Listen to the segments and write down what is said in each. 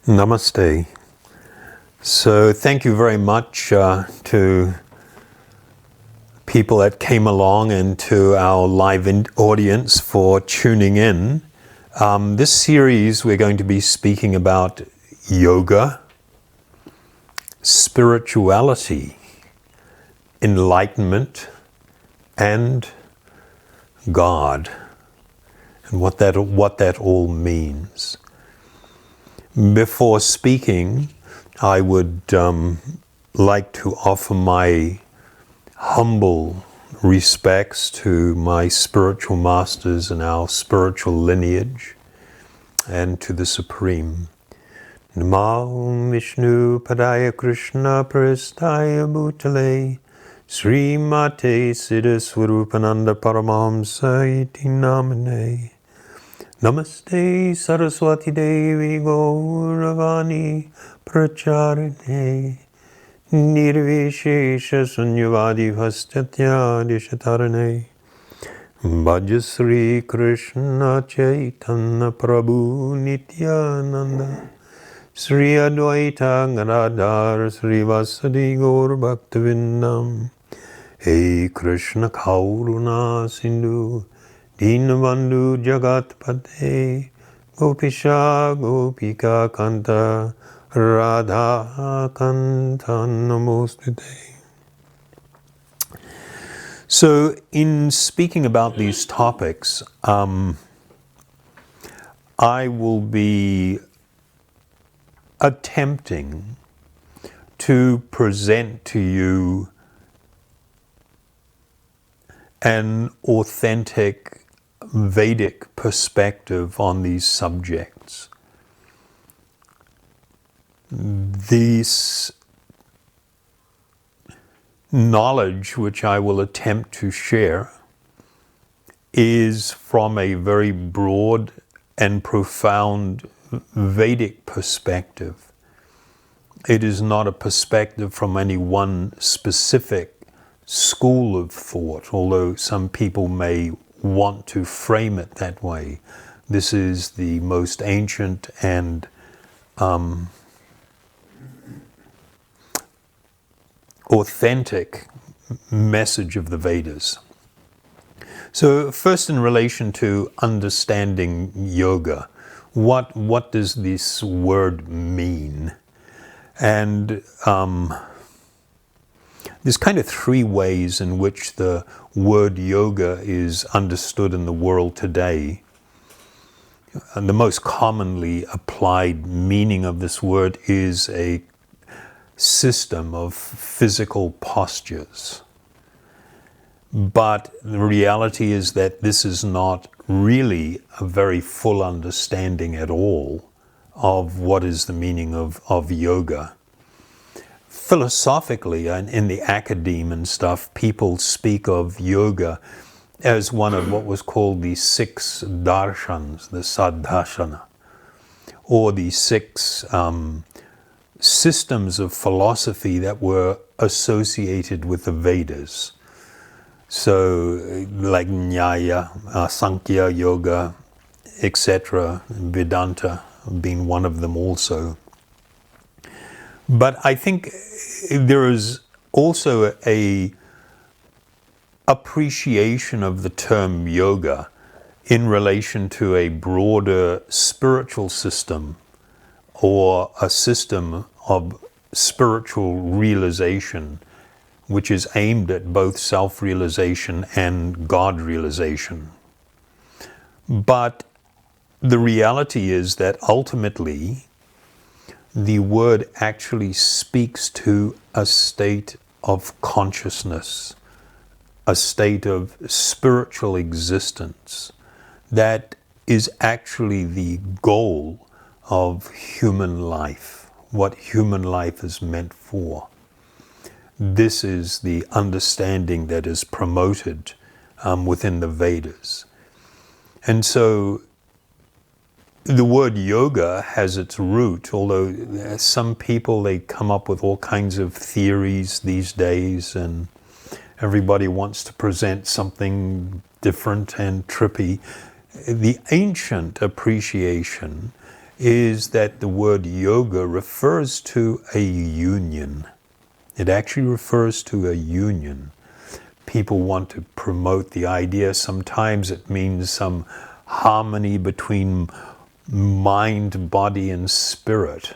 Namaste. So thank you very much to people that came along and to our live audience for tuning in. This series we're going to be speaking about yoga, spirituality, enlightenment, and God, and what that all means. Before speaking, I would like to offer my humble respects to my spiritual masters and our spiritual lineage, and to the Supreme. Namo Vishnu Padaya Krishna Prestaya Bhutale Srimate Siddhaswarupananda Paramahamsa Iti Namane. Namaste Saraswati Devi Gauravani Pracharine Nirvishesha Sunyavadi Vastatya Dishatarane Bhajasri Krishna Chaitanya Prabhu Nityananda Sri Advaita Gadadhar Sri Vasadi Gaur Bhaktivedanta Hey Krishna Kauruna Sindhu Dinabandhu Jagad Gopisha Gopika Kanta Radha Kanta Namostute. So in speaking about these topics, I will be attempting to present to you an authentic Vedic perspective on these subjects. This knowledge which I will attempt to share is from a very broad and profound Vedic perspective. It is not a perspective from any one specific school of thought, although some people may want to frame it that way. This is the most ancient and authentic message of the Vedas. So first, in relation to understanding yoga, what does this word mean? And there's kind of three ways in which the word yoga is understood in the world today. And the most commonly applied meaning of this word is a system of physical postures. But the reality is that this is not really a very full understanding at all of what is the meaning of yoga. Philosophically, and in the academe and stuff, people speak of yoga as one of what was called the 6 darshans, the sadhashana, or the 6 systems of philosophy that were associated with the Vedas. So, like Nyaya, Sankhya, Yoga, etc., Vedanta being one of them also. But I think there is also a appreciation of the term yoga in relation to a broader spiritual system, or a system of spiritual realization which is aimed at both self-realization and God realization. But the reality is that ultimately the word actually speaks to a state of consciousness, a state of spiritual existence that is actually the goal of human life, what human life is meant for. This is the understanding that is promoted within the Vedas. And so the word yoga has its root, although some people, they come up with all kinds of theories these days, and everybody wants to present something different and trippy. The ancient appreciation is that the word yoga refers to a union. It actually refers to a union. People want to promote the idea. Sometimes it means some harmony between mind, body, and spirit.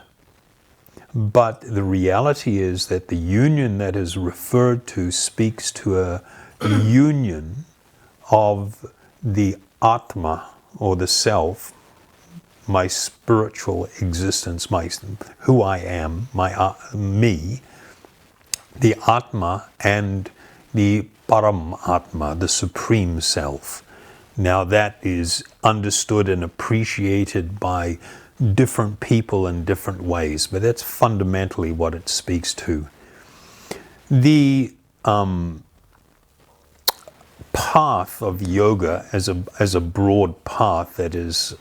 But the reality is that the union that is referred to speaks to a union of the Atma, or the self, my spiritual existence, who I am, me, the Atma, and the Paramatma, the Supreme Self. Now that is understood and appreciated by different people in different ways, but that's fundamentally what it speaks to. The path of yoga as a broad path that is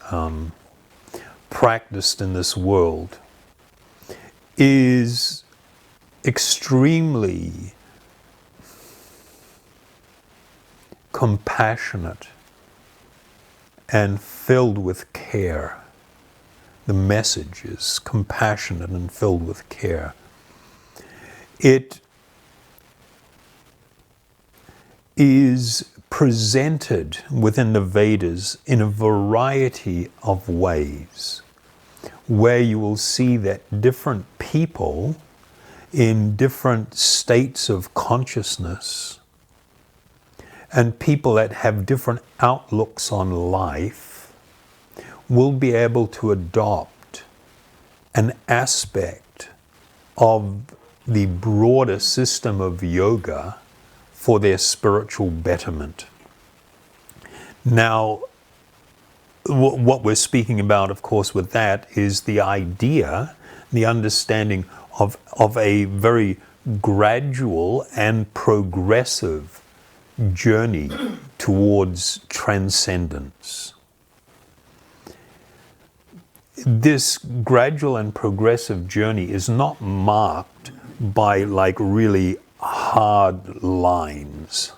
practiced in this world is extremely compassionate and filled with care. The message is compassionate and filled with care. It is presented within the Vedas in a variety of ways, where you will see that different people in different states of consciousness and people that have different outlooks on life will be able to adopt an aspect of the broader system of yoga for their spiritual betterment. Now, what we're speaking about, of course, with that is the idea, the understanding of a very gradual and progressive journey towards transcendence. This gradual and progressive journey is not marked by like really hard lines.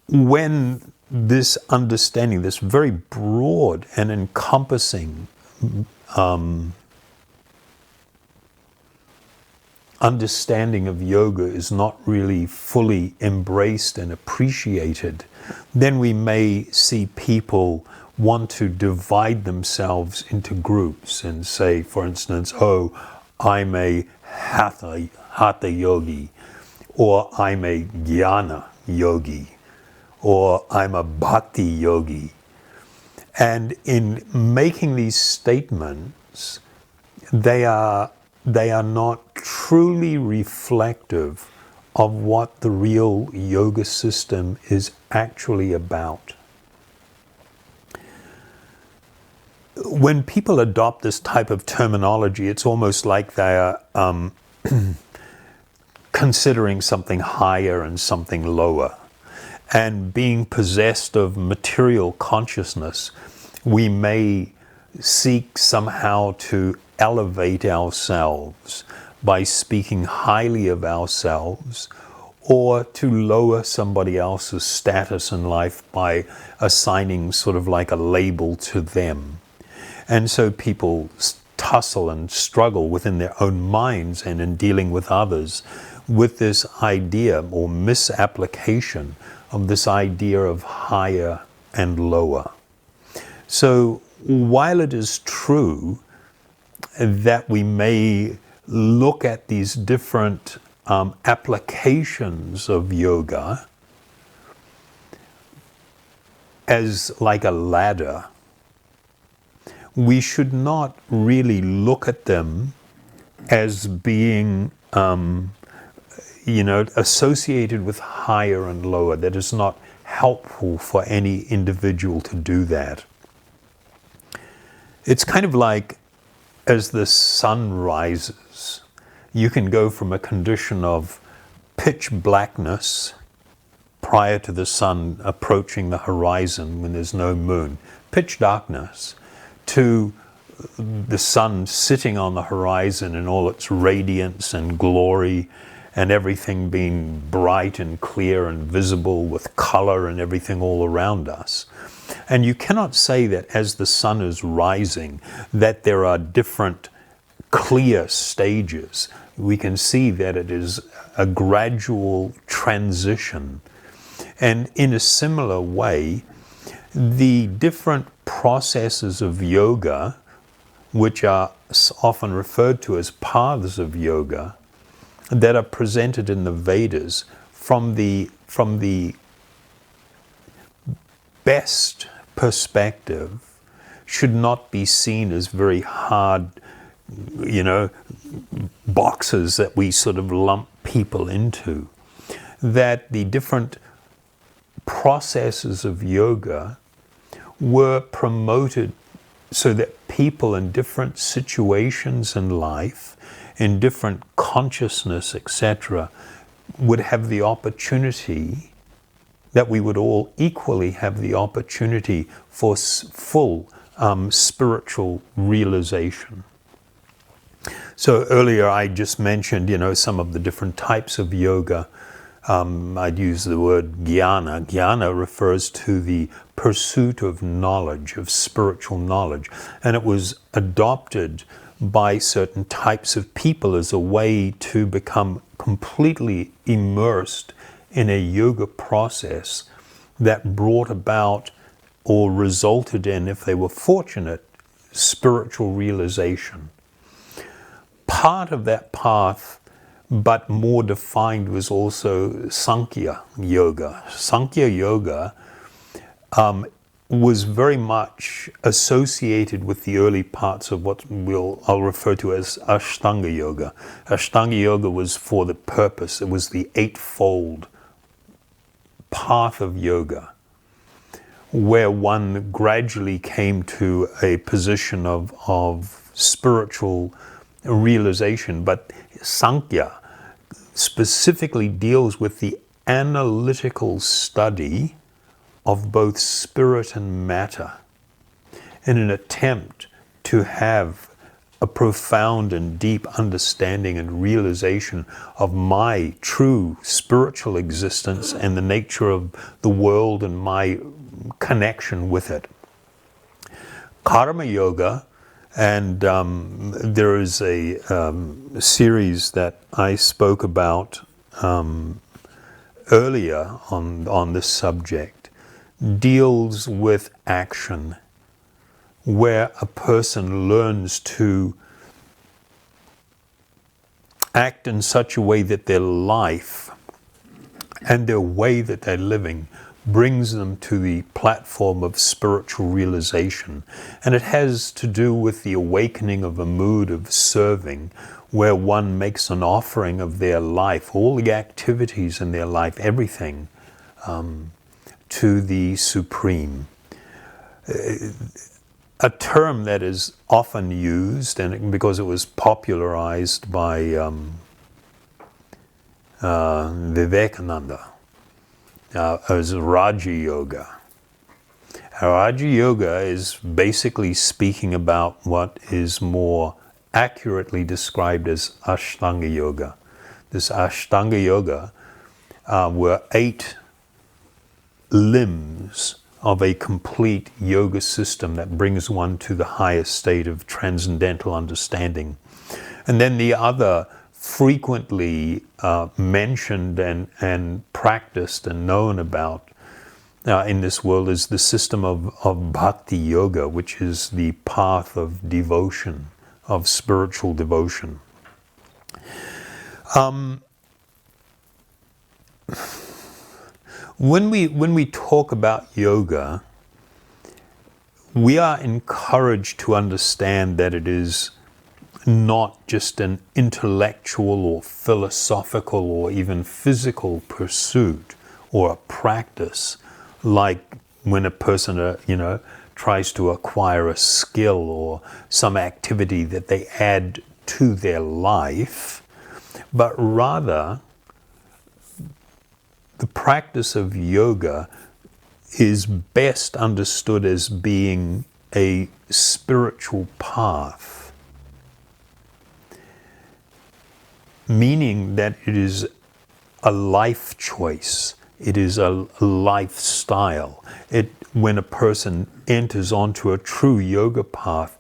When this understanding, this very broad and encompassing understanding of yoga is not really fully embraced and appreciated, then we may see people want to divide themselves into groups and say, for instance, oh, I'm a hatha yogi, or I'm a jnana yogi, or I'm a bhakti yogi. And in making these statements, they are not truly reflective of what the real yoga system is actually about. When people adopt this type of terminology, it's almost like they are considering something higher and something lower. And being possessed of material consciousness, we may seek somehow to elevate ourselves by speaking highly of ourselves, or to lower somebody else's status in life by assigning sort of like a label to them. And so people tussle and struggle within their own minds and in dealing with others with this idea or misapplication of this idea of higher and lower. So while it is true that we may look at these different applications of yoga as like a ladder, we should not really look at them as being associated with higher and lower. That is not helpful for any individual to do that. It's kind of like as the sun rises, you can go from a condition of pitch blackness prior to the sun approaching the horizon when there's no moon, pitch darkness, to the sun sitting on the horizon in all its radiance and glory and everything being bright and clear and visible with color and everything all around us. And you cannot say that as the sun is rising, that there are different clear stages. We can see that it is a gradual transition. And in a similar way, the different processes of yoga, which are often referred to as paths of yoga, that are presented in the Vedas from the best perspective, should not be seen as very hard, boxes that we sort of lump people into. That the different processes of yoga were promoted so that people in different situations in life, in different consciousness, etc., would have the opportunity, that we would all equally have the opportunity for full spiritual realization. So earlier I just mentioned, some of the different types of yoga. I'd use the word jnana. Jnana refers to the pursuit of knowledge, of spiritual knowledge. And it was adopted by certain types of people as a way to become completely immersed in a yoga process that brought about or resulted in, if they were fortunate, spiritual realization. Part of that path, but more defined, was also Sankhya Yoga. Sankhya Yoga was very much associated with the early parts of what I'll refer to as Ashtanga Yoga. Ashtanga Yoga was for the purpose. It was the eightfold path of yoga, where one gradually came to a position of spiritual realization. But Sankhya specifically deals with the analytical study of both spirit and matter in an attempt to have a profound and deep understanding and realization of my true spiritual existence and the nature of the world and my connection with it. Karma Yoga, and there is a series that I spoke about earlier on this subject, deals with action, where a person learns to act in such a way that their life and their way that they're living brings them to the platform of spiritual realization. And it has to do with the awakening of a mood of serving, where one makes an offering of their life, all the activities in their life, everything, to the Supreme. A term that is often used, and because it was popularized by Vivekananda, as Raja Yoga. Raja Yoga is basically speaking about what is more accurately described as Ashtanga Yoga. This Ashtanga Yoga were 8 limbs of a complete yoga system that brings one to the highest state of transcendental understanding. And then the other frequently mentioned and practiced and known about in this world is the system of Bhakti Yoga, which is the path of devotion, of spiritual devotion. When we talk about yoga, we are encouraged to understand that it is not just an intellectual or philosophical or even physical pursuit or a practice, like when a person tries to acquire a skill or some activity that they add to their life, but rather the practice of yoga is best understood as being a spiritual path. meaning that it is a life choice. It is a lifestyle. When a person enters onto a true yoga path,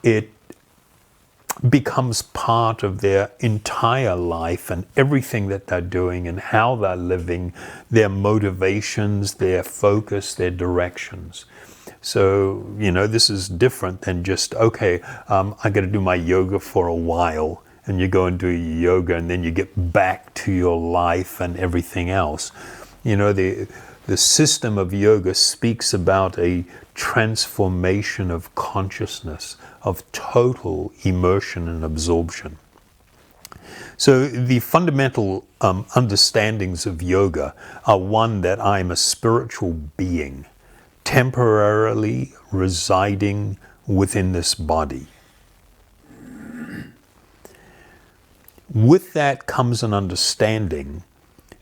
it becomes part of their entire life and everything that they're doing and how they're living, their motivations, their focus, their directions. So, this is different than just, okay, I got to do my yoga for a while, and you go and do your yoga and then you get back to your life and everything else. The system of yoga speaks about a transformation of consciousness, of total immersion and absorption. So the fundamental understandings of yoga are one, that I am a spiritual being, temporarily residing within this body. With that comes an understanding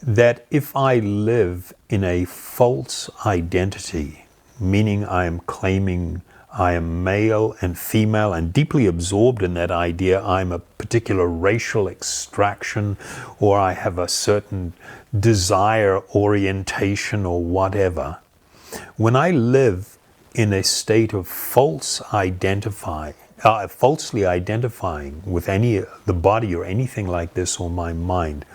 that if I live in a false identity, meaning I am claiming I am male and female and deeply absorbed in that idea, I'm a particular racial extraction, or I have a certain desire, orientation, or whatever. When I live in a state of falsely identifying with the body or anything like this, or my mind,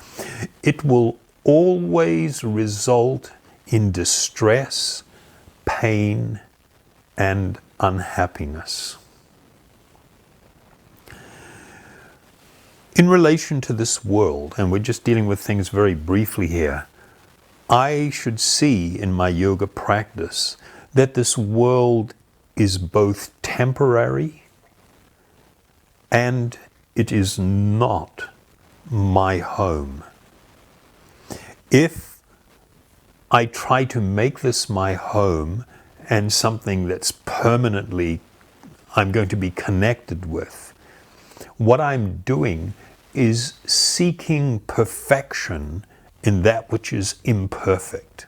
it will always result in distress, pain, and unhappiness. In relation to this world, and we're just dealing with things very briefly here, I should see in my yoga practice that this world is both temporary and it is not my home. If I try to make this my home and something that's permanently I'm going to be connected with, what I'm doing is seeking perfection in that which is imperfect.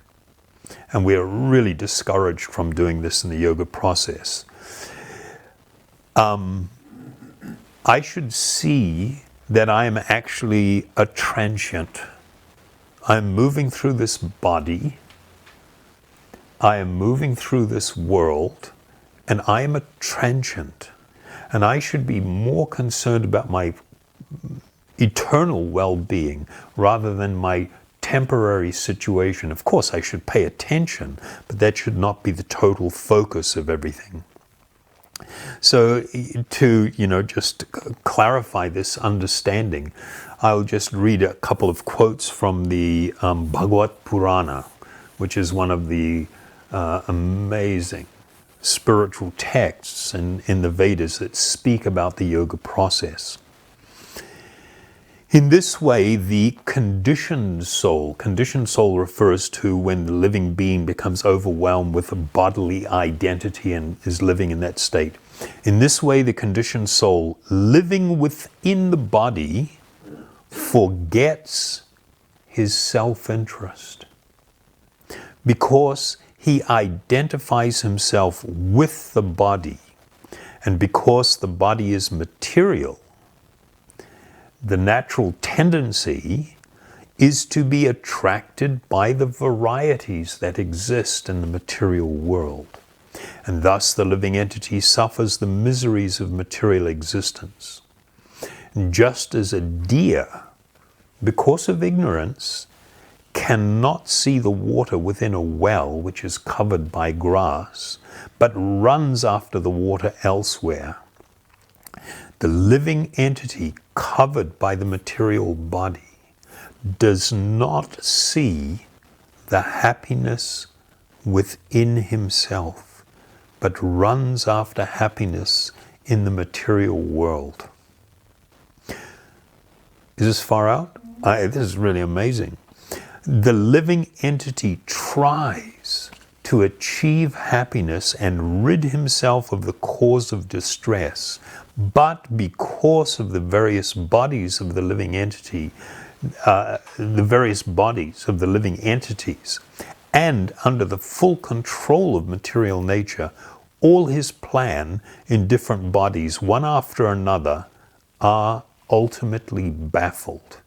And we are really discouraged from doing this in the yoga process. I should see that I am actually a transient. I'm moving through this body, I am moving through this world, and I am a transient. And I should be more concerned about my eternal well-being rather than my temporary situation. Of course, I should pay attention, but that should not be the total focus of everything. So to, just clarify this understanding, I'll just read a couple of quotes from the Bhagavad-Purana, which is one of the amazing spiritual texts in the Vedas that speak about the yoga process. In this way, the conditioned soul refers to when the living being becomes overwhelmed with a bodily identity and is living in that state. In this way, the conditioned soul, living within the body, forgets his self-interest because he identifies himself with the body, and because the body is material, the natural tendency is to be attracted by the varieties that exist in the material world. And thus the living entity suffers the miseries of material existence. And just as a deer, because of ignorance, cannot see the water within a well which is covered by grass, but runs after the water elsewhere, the living entity covered by the material body does not see the happiness within himself, but runs after happiness in the material world. Is this far out? This is really amazing. The living entity tries to achieve happiness and rid himself of the cause of distress, but because of the various bodies of the living entity, and under the full control of material nature, all his plan in different bodies, one after another, are ultimately baffled.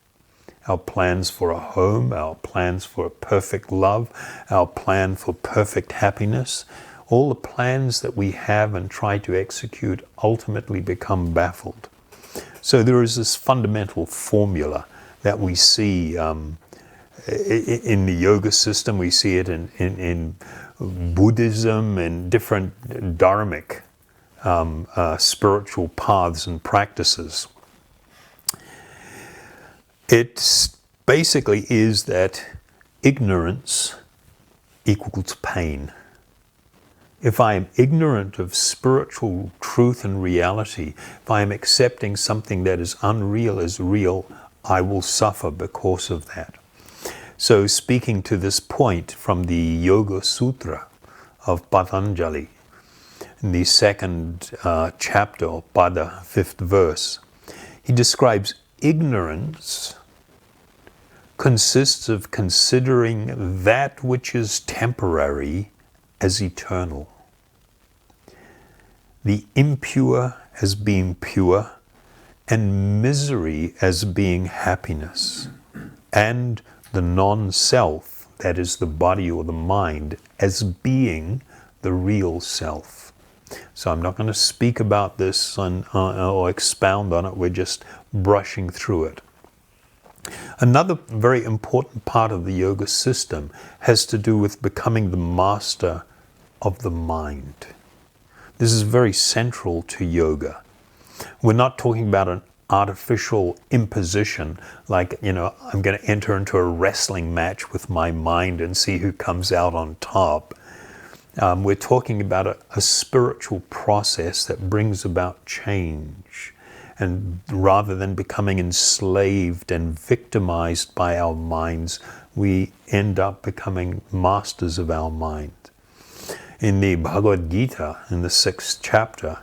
Our plans for a home, our plans for a perfect love, our plan for perfect happiness, all the plans that we have and try to execute ultimately become baffled. So there is this fundamental formula that we see in the yoga system, we see it in Buddhism and different dharmic spiritual paths and practices. It basically is that ignorance equals pain. If I am ignorant of spiritual truth and reality, if I am accepting something that is unreal as real, I will suffer because of that. So speaking to this point from the Yoga Sutra of Patanjali, in the second chapter of Pada, 5th verse, he describes ignorance consists of considering that which is temporary as eternal, the impure as being pure, and misery as being happiness, and the non-self, that is the body or the mind, as being the real self. So I'm not going to speak about this or expound on it, we're just brushing through it. Another very important part of the yoga system has to do with becoming the master of the mind. This is very central to yoga. We're not talking about an artificial imposition, like, I'm going to enter into a wrestling match with my mind and see who comes out on top. We're talking about a spiritual process that brings about change. And rather than becoming enslaved and victimized by our minds, we end up becoming masters of our mind. In the Bhagavad-gita, in the 6th chapter,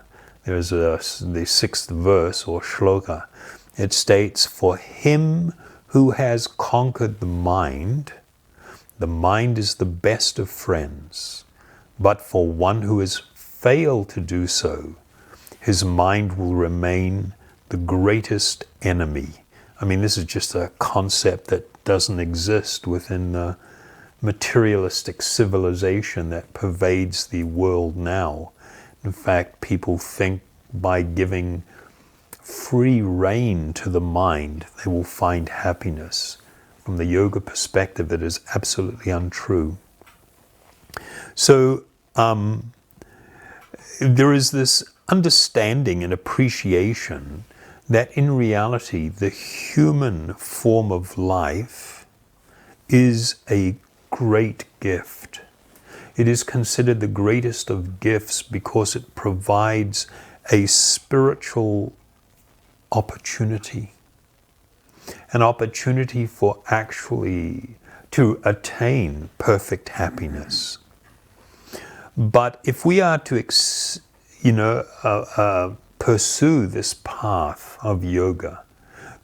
there's the 6th verse or shloka. It states, "For him who has conquered the mind is the best of friends. But for one who has failed to do so, his mind will remain the greatest enemy." I mean, this is just a concept that doesn't exist within the materialistic civilization that pervades the world now. In fact, people think by giving free rein to the mind, they will find happiness. From the yoga perspective, it is absolutely untrue. So there is this understanding and appreciation that in reality, the human form of life is a great gift. It is considered the greatest of gifts because it provides a spiritual opportunity, an opportunity for actually to attain perfect happiness. But if we are to pursue this path of yoga,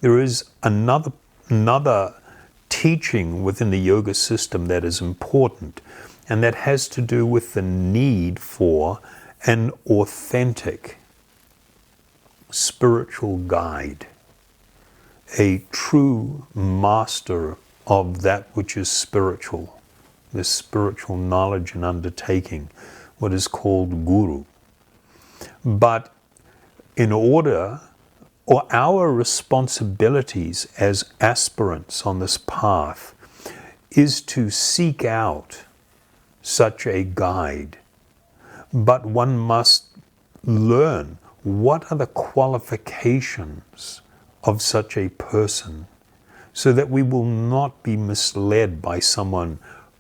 there is another teaching within the yoga system that is important, and that has to do with the need for an authentic spiritual guide, a true master of that which is spiritual, this spiritual knowledge and undertaking, what is called guru. But in order, or our responsibilities as aspirants on this path is to seek out such a guide. But one must learn what are the qualifications of such a person so that we will not be misled by someone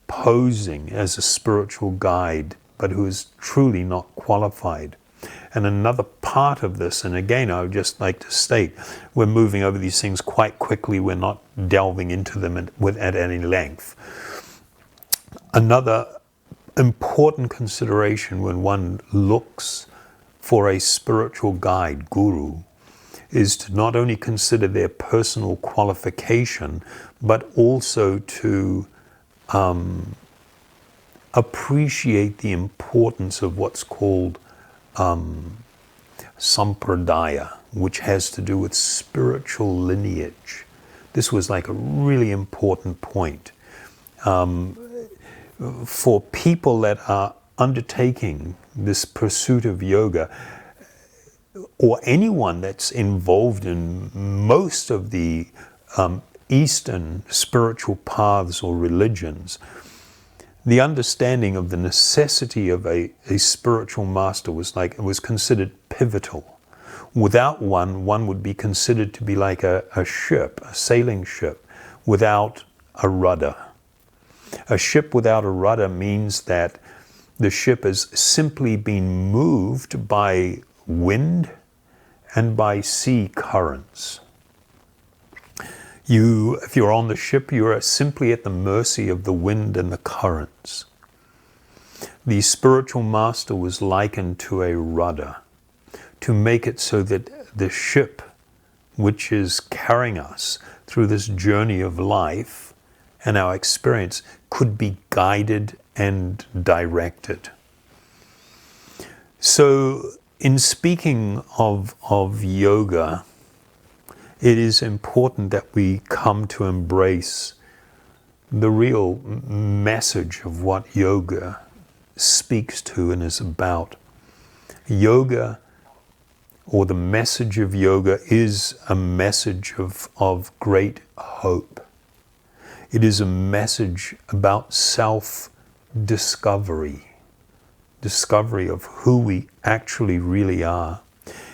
posing as a spiritual guide but who is truly not qualified. And another part of this, and again, I would just like to state, we're moving over these things quite quickly. We're not delving into them at any length. Another important consideration when one looks for a spiritual guide, guru, is to not only consider their personal qualification, but also to appreciate the importance of what's called sampradaya, which has to do with spiritual lineage. This was like a really important point. For people that are undertaking this pursuit of yoga, or anyone that's involved in most of the Eastern spiritual paths or religions, the understanding of the necessity of a spiritual master was considered pivotal. Without one would be considered to be like a ship, a sailing ship, without a rudder. A ship without a rudder means that the ship is simply being moved by wind and by sea currents. If you're on the ship, you are simply at the mercy of the wind and the currents. The spiritual master was likened to a rudder, to make it so that the ship, which is carrying us through this journey of life and our experience, could be guided and directed. So, in speaking of yoga, it is important that we come to embrace the real message of what yoga speaks to and is about. Yoga, or the message of yoga, is a message of great hope. It is a message about self-discovery, discovery of who we actually really are.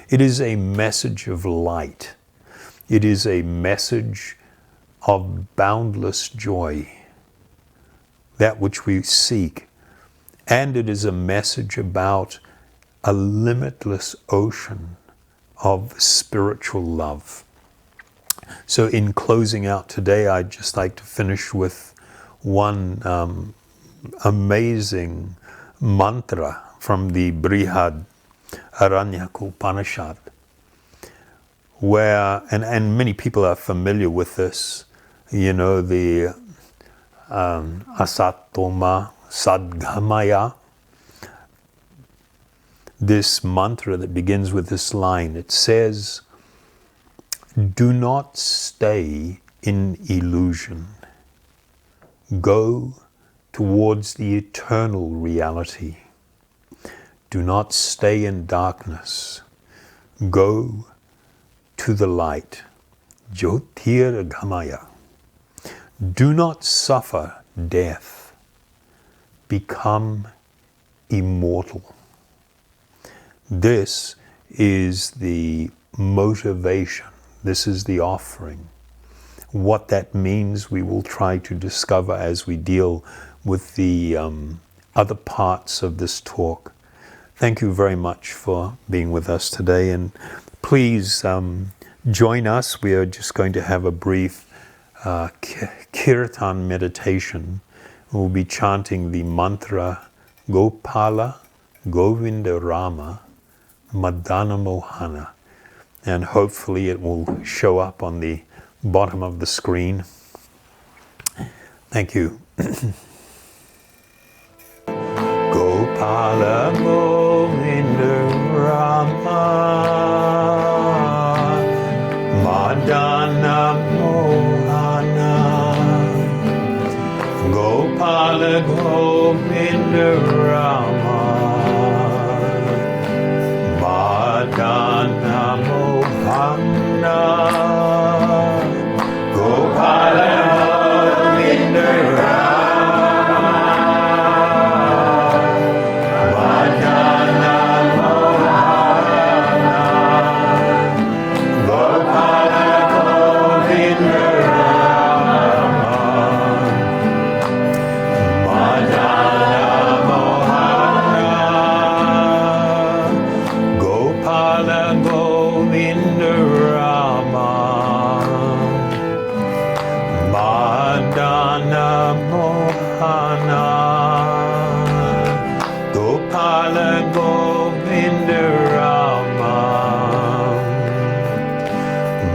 It is a message of light. It is a message of boundless joy, that which we seek. And it is a message about a limitless ocean of spiritual love. So in closing out today, I'd just like to finish with one amazing mantra from the Brihad Aranyaka Upanishad, where, and many people are familiar with this, the asatoma sadgamaya, this mantra that begins with this line. It says, "Do not stay in illusion. Go towards the eternal reality. Do not stay in darkness. Go to the light. Jyotirgamaya. Do not suffer death. Become immortal." This is the motivation. This is the offering. What that means, we will try to discover as we deal with the other parts of this talk. Thank you very much for being with us today, and please join us. We are just going to have a brief kirtan meditation. We'll be chanting the mantra Gopala Govinda Rama Madana Mohana, and hopefully it will show up on the bottom of the screen. Thank you. Gopala Govinda Rama Madana Mohana. Gopala Govinda Rama Madana Mohana. Gopala Govinda Rama Madana Mohana. Gopala Govinda Rama Madana Mohana. Gopala Govinda Rama Madana Mohana. Gopala Govinda Rama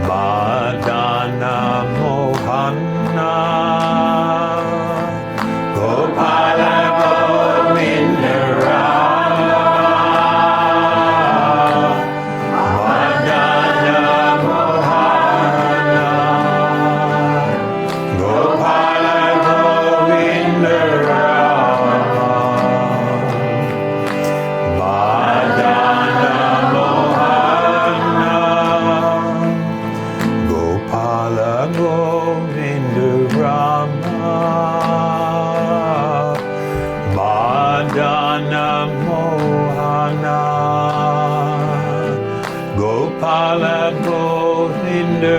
Madana Mohana. Gopala Govinda Rama Gopala Govinda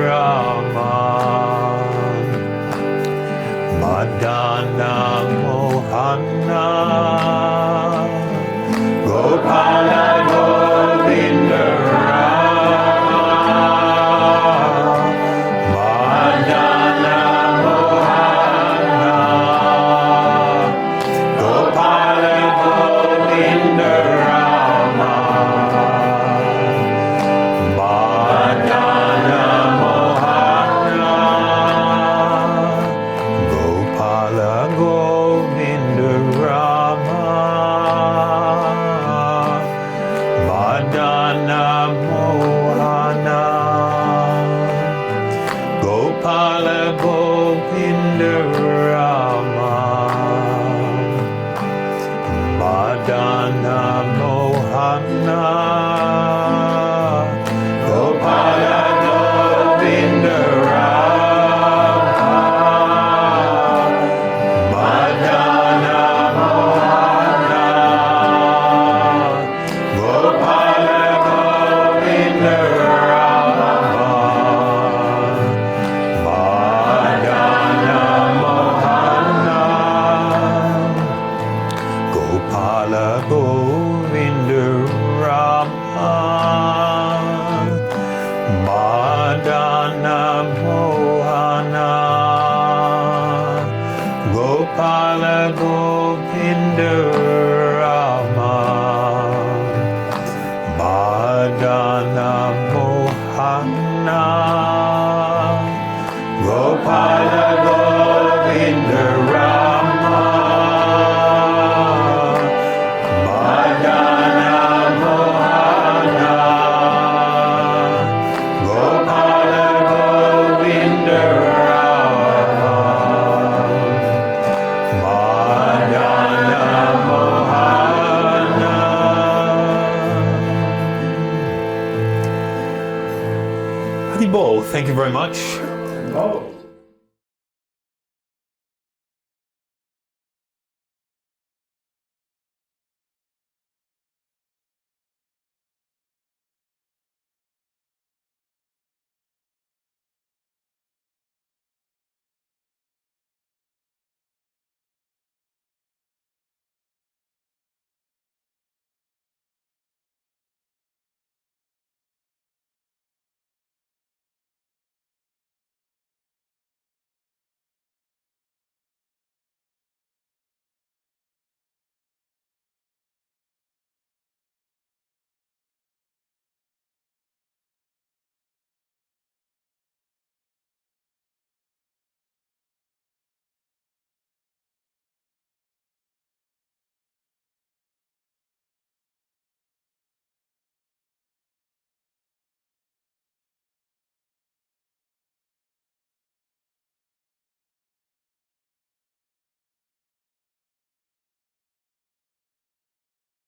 Rama, Madana Mohana, Gopala Govinda Rama, Madana Mohana, Gopala Govinda Rama, Madana Mohana, Gopala Govinda Rama, Madana Mohana, Gopala Govinda Rama, Madana Mohana, Gopala Govinda Rama, Madana Mohana, Gopala Govinda Rama, Madana Mohana, Gopala Govinda Rama, Madana Mohana, Gopala Govinda Rama, Madana Mohana, Gopala Govinda Rama, Madana Mohana, Gopala Govinda Rama, Madana Mohana. Hari Bol, thank you very much. Oh.